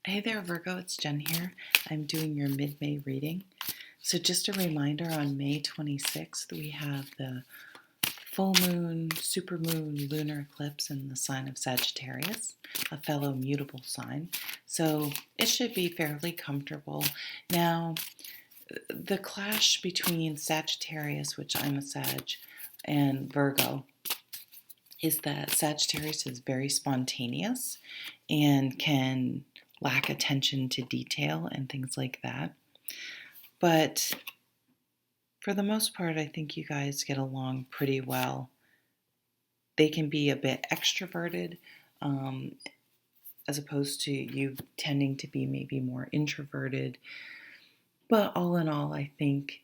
Hey there, Virgo, it's Jen here. I'm doing your mid-May reading. So just a reminder, on May 26th, we have the full moon, supermoon, lunar eclipse in the sign of Sagittarius, a fellow mutable sign. So it should be fairly comfortable. Now, the clash between Sagittarius, which I'm a Sag, and Virgo is that Sagittarius is very spontaneous and can lack attention to detail and things like that. But for the most part, I think you guys get along pretty well. They can be a bit extroverted, um, as opposed to you tending to be maybe more introverted. But all in all, I think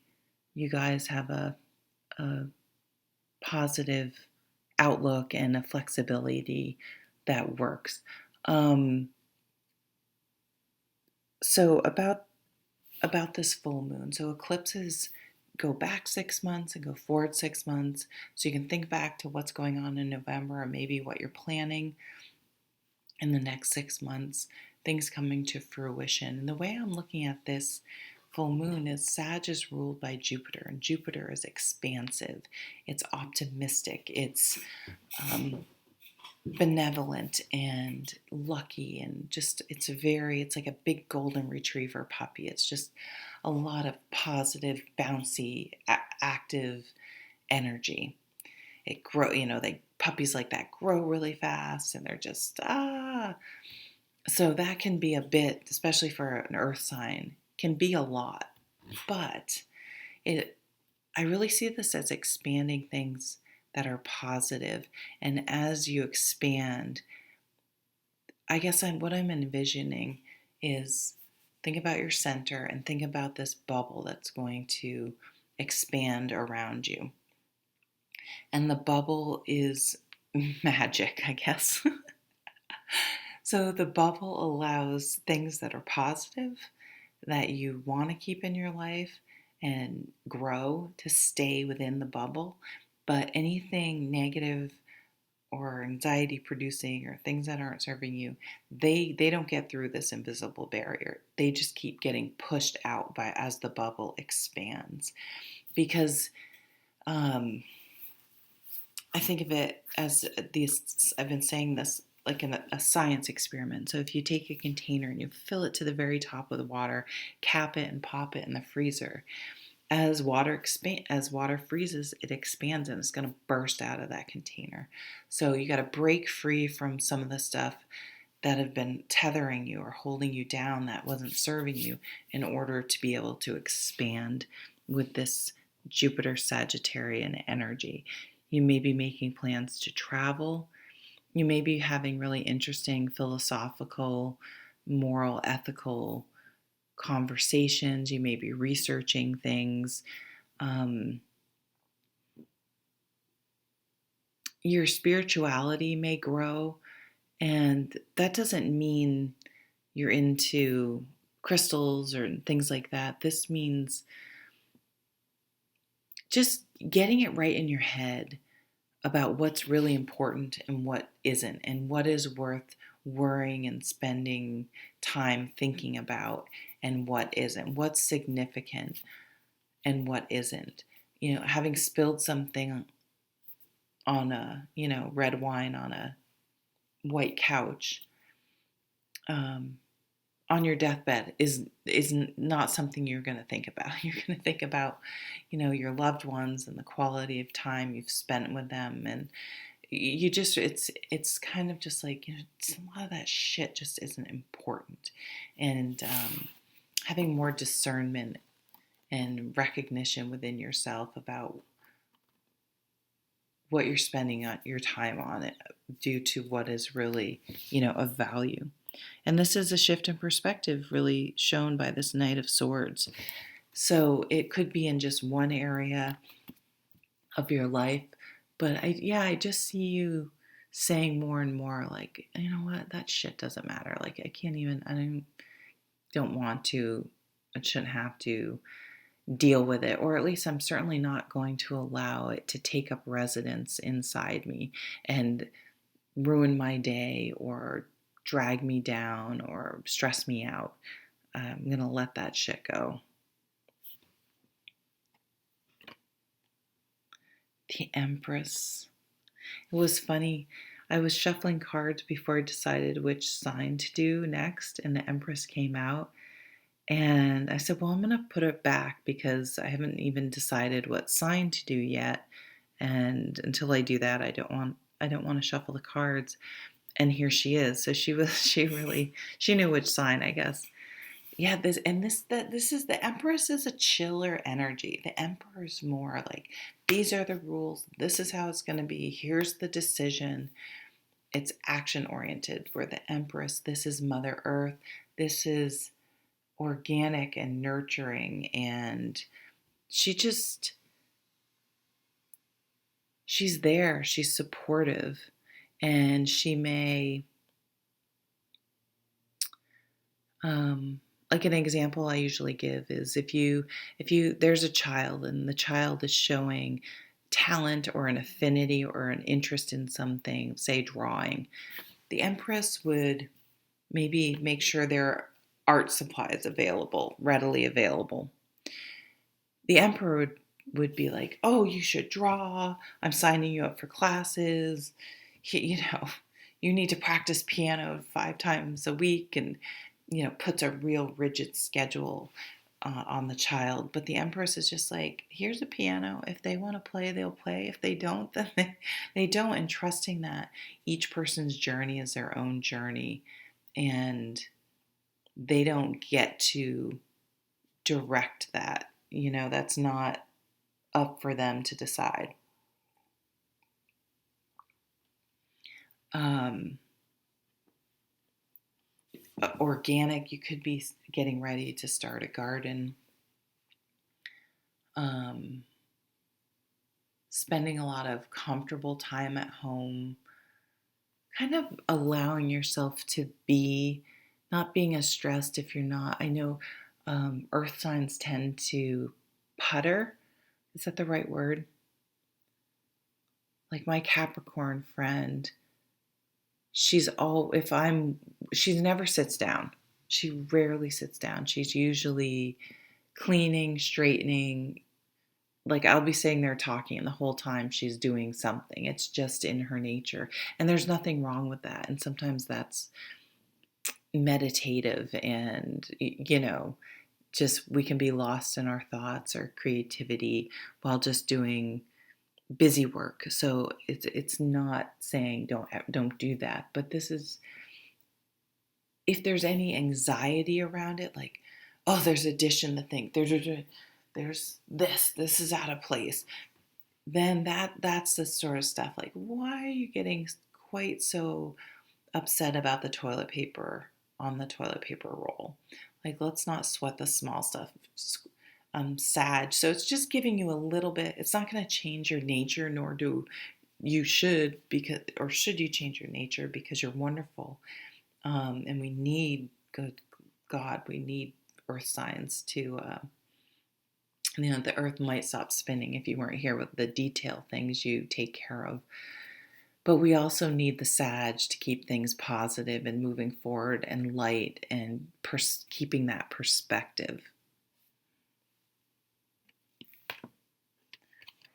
you guys have a positive outlook and a flexibility that works. Um, so about this full moon. So eclipses go back 6 months and go forward 6 months. So you can think back to what's going on in November or maybe what you're planning in the next 6 months, things coming to fruition. And the way I'm looking at this full moon is Sag is ruled by Jupiter, and Jupiter is expansive, it's optimistic, it's benevolent and lucky, and just it's like a big golden retriever puppy. It's just a lot of positive, bouncy, active energy. It grow, they puppies like that grow really fast, and they're just so that can be a bit, especially for an earth sign, can be a lot. But it I really see this as expanding things that are positive. And as you expand, I guess what I'm envisioning is think about your center and think about this bubble that's going to expand around you. And the bubble is magic, I guess. So the bubble allows things that are positive, that you want to keep in your life and grow, to stay within the bubble. But anything negative or anxiety producing or things that aren't serving you, they don't get through this invisible barrier. They just keep getting pushed out by as the bubble expands. Because I think of it as I've been saying this like in a science experiment. So if you take a container and you fill it to the very top with water, cap it and pop it in the freezer, as water freezes, it expands and it's going to burst out of that container. So you got to break free from some of the stuff that have been tethering you or holding you down, that wasn't serving you, in order to be able to expand with this Jupiter Sagittarian energy. You may be making plans to travel. You may be having really interesting philosophical, moral, ethical conversations. You may be researching things. Your spirituality may grow, and that doesn't mean you're into crystals or things like that. This means just getting it right in your head about what's really important and what isn't, and what is worth worrying and spending time thinking about, and what isn't, what's significant and what isn't. Having spilled something on red wine on a white couch on your deathbed is not something you're going to think about. You're going to think about, your loved ones and the quality of time you've spent with them, and you just it's kind of just like, a lot of that shit just isn't important, and having more discernment and recognition within yourself about what you're spending your time on it, due to what is really, of value. And this is a shift in perspective really shown by this Knight of Swords. So it could be in just one area of your life, but I just see you saying more and more, like, you know what, that shit doesn't matter. Like, I don't want to, I shouldn't have to deal with it, or at least I'm certainly not going to allow it to take up residence inside me and ruin my day or drag me down or stress me out. I'm going to let that shit go. The Empress. It was funny. I was shuffling cards before I decided which sign to do next, and the Empress came out. And I said, well, I'm going to put it back because I haven't even decided what sign to do yet. And until I do that, I don't want to shuffle the cards. And here she is. So she knew which sign, I guess. Yeah, this is the Empress is a chiller energy. The Emperor's more like, these are the rules. This is how it's going to be. Here's the decision. It's action oriented. Where the Empress, this is Mother Earth. This is organic and nurturing, and she's there. She's supportive, and she may like an example I usually give is if you there's a child and the child is showing talent or an affinity or an interest in something, say drawing, the Empress would maybe make sure there are art supplies available, readily available. The Emperor would be like, oh, you should draw. I'm signing you up for classes. You need to practice piano 5 times a week, and, puts a real rigid schedule on the child. But the Empress is just like, here's a piano. If they want to play, they'll play. If they don't, then they don't. And trusting that each person's journey is their own journey. And they don't get to direct that. That's not up for them to decide. Organic, you could be getting ready to start a garden. Spending a lot of comfortable time at home, kind of allowing yourself to be, not being as stressed if you're not. I know earth signs tend to putter. Is that the right word? Like my Capricorn friend, she never sits down. She rarely sits down. She's usually cleaning, straightening. Like I'll be sitting there talking and the whole time she's doing something. It's just in her nature. And there's nothing wrong with that. And sometimes that's meditative and, just we can be lost in our thoughts or creativity while just doing busy work. So it's not saying don't do that, but this is, if there's any anxiety around it, like, oh, there's addition to think, there's this is out of place, then that's the sort of stuff like, why are you getting quite so upset about the toilet paper on the toilet paper roll? Like, let's not sweat the small stuff. Sad. So it's just giving you a little bit. It's not going to change your nature, nor do you should, or should you change your nature, because you're wonderful. And we need, good God, we need earth signs to, the earth might stop spinning if you weren't here with the detail things you take care of. But we also need the Sag to keep things positive and moving forward and light and keeping that perspective.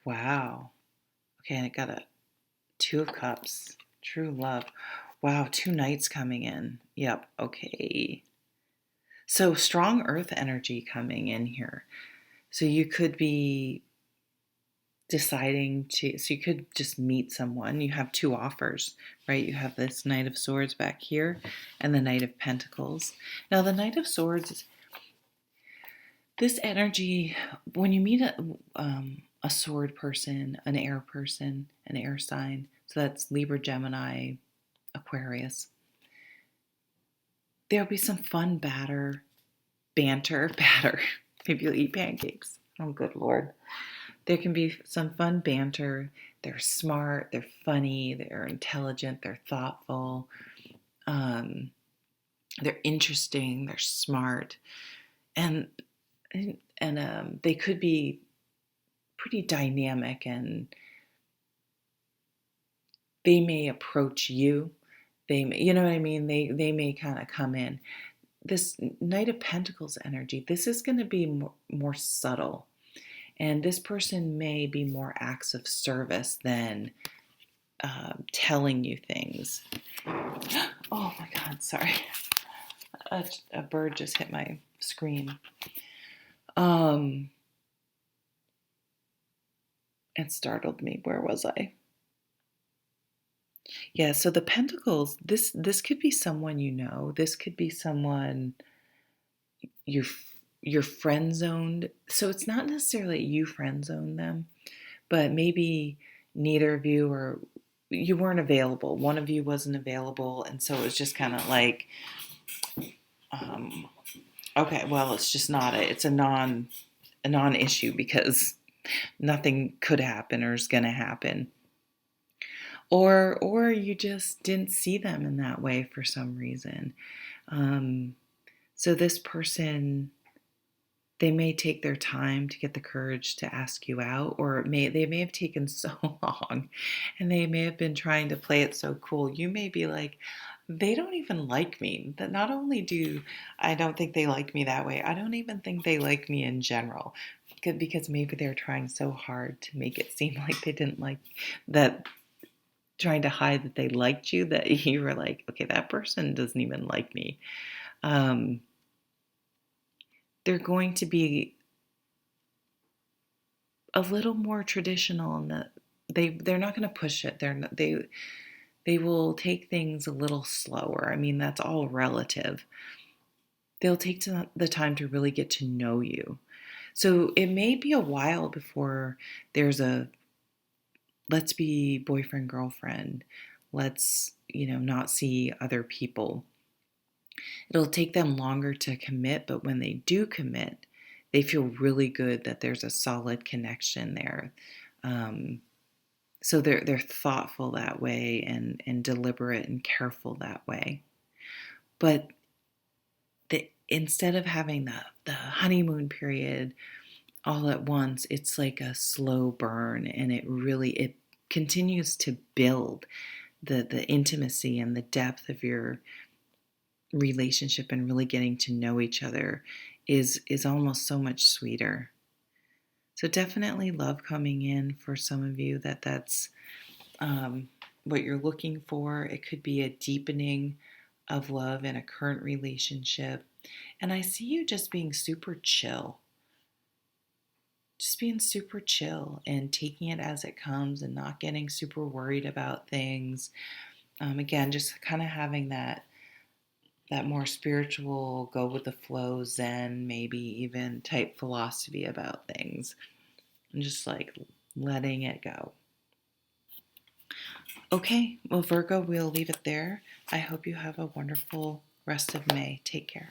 Wow. Okay, and I got a 2 of Cups. True love. Wow, 2 Knights coming in. Yep, okay. So strong earth energy coming in here. So you could be deciding so you could just meet someone. You have 2 offers, right? You have this Knight of Swords back here and the Knight of Pentacles. Now the Knight of Swords, this energy, when you meet a sword person, an air sign, so that's Libra, Gemini, Aquarius, there'll be some fun banter. Maybe you'll eat pancakes. Oh, good Lord. There can be some fun banter. They're smart, they're funny, they're intelligent, they're thoughtful, they're interesting, they're smart, and they could be pretty dynamic, and they may approach you you know what I mean? They may kind of come in. This Knight of Pentacles energy, this is going to be more subtle. And this person may be more acts of service than telling you things. Oh my God, sorry. A bird just hit my screen. It startled me. Where was I? Yeah, so the Pentacles, this could be someone you know. This could be someone you're you're friend zoned. So it's not necessarily you friend zone them, but maybe neither of you, or you weren't available. One of you wasn't available, and so it was just kind of like, um, okay, well, it's just not it's a non-issue because nothing could happen or is going to happen. Or you just didn't see them in that way for some reason. So this person, they may take their time to get the courage to ask you out, or they may have taken so long, and they may have been trying to play it so cool. You may be like, they don't even like me. That not only do I don't think they like me that way, I don't even think they like me in general, because maybe they're trying so hard to make it seem like they didn't like that, trying to hide that they liked you, that you were like, okay, that person doesn't even like me. They're going to be a little more traditional in that they're not going to push it. They will take things a little slower. I mean, that's all relative. They'll take the time to really get to know you. So it may be a while before there's a let's be boyfriend girlfriend. Let's, not see other people. It'll take them longer to commit, but when they do commit, they feel really good that there's a solid connection there. So they're thoughtful that way, and deliberate and careful that way. But instead of having the honeymoon period all at once, it's like a slow burn, and it continues to build the intimacy and the depth of your relationship, and really getting to know each other is almost so much sweeter. So definitely love coming in for some of you, that's what you're looking for. It could be a deepening of love in a current relationship. And I see you just being super chill. Just being super chill and taking it as it comes and not getting super worried about things. Again, just kind of having that more spiritual, go with the flow, Zen, maybe even type philosophy about things. And just like letting it go. Okay, well, Virgo, we'll leave it there. I hope you have a wonderful rest of May. Take care.